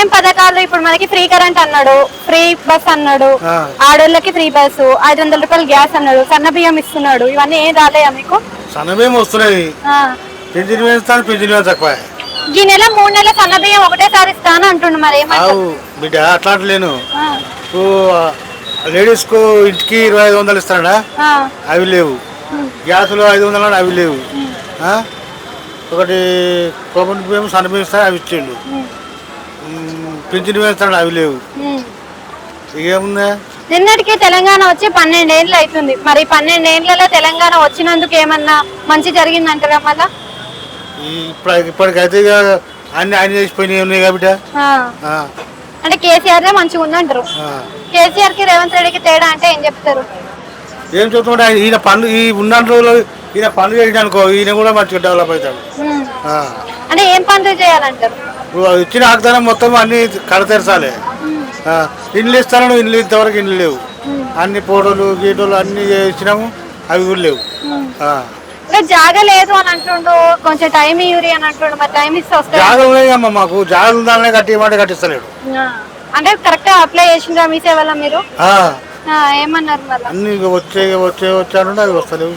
ఏమేం పథకాలు ఇప్పుడు మనకి ఫ్రీ కరెంట్ అన్నాడు, ఫ్రీ బస్ అన్నాడు, ఆడోళ్ళకి ఫ్రీ బస్సు, 500 రూపాయలు గ్యాస్ అన్నాడు, సన్న బియ్యం ఇస్తున్నాడు, ఇవన్నీ ఏం రాలేయా మీకు? సన్న బియ్యం వస్తున్నాయి, పింఛన్ వేస్తాను, పింఛన్ తక్కువ. ఈ నెల 3 నెలల సన్న బియ్యం ఒకటేసారి ఇస్తాను అంటుండు, మరి ఏమంటావు? బిడ్డ అట్లా అంటలేను. లేడీస్ కు ఇంటికి 2500 ఇస్తాడా, అవి లేవు. గ్యాసులు 500 అవి లేవు. ఒకటి కోపం బియ్యం సన్న బియ్యం ఇస్తాడు, అవి ఇచ్చిండు. పింఛన్ వేస్తాడు, అవి లేవు. ఏముందా? నిన్నటికి తెలంగాణ వచ్చి 12 ఏళ్ళు అవుతుంది. మరి 12 ఏళ్లలో తెలంగాణ వచ్చినందుకు ఏమన్నా మంచి జరిగిందంటారా? మళ్ళా ఇప్పటికైతే అన్ని ఆయన చేసిపోయినాయి ఉన్నాయి కాబట్టి అంటే కేసీఆర్ మంచిగా ఉందంటారు. కేసీఆర్ కి రేవంత్ రెడ్డికి తేడా అంటే ఏం చెప్తారు? ఏం చెప్తుంటే ఈయన పనులు ఈ ఉన్న రోజులు ఈయన పనులు చేసిన అనుకో, ఈయన కూడా మంచిగా డెవలప్ అవుతాడు. అంటే ఏం పనులు చేయాలంటారు? ఇచ్చిన వాగ్దానం మొత్తం అన్ని కడతెరచాలి. ఇండ్లు ఇస్తాను, ఇండ్లు ఇంతవరకు ఇండ్లు లేవు. అన్ని పోటోలు గీటోలు అన్ని ఇచ్చినాము, అవి కూడా లేవు. జాగ లేదు అని అంటుండు, కొంచెం టైం ఇవ్వరి అని అంటుండు. మరి టైం ఇస్తే వస్తాయి. జాగ ఉన్నాయమ్మా, మాకు జాగ ఉందాలనే కట్టిమంటే కట్టిస్తలేడు. అంటే కరెక్ట్ అప్లై చేసిండ్రా మీ సేవలో మీరు? ఏమన్నారు? మళ్ళీ అన్ని వచ్చే వచ్చాడు, అవి వస్తలేవు.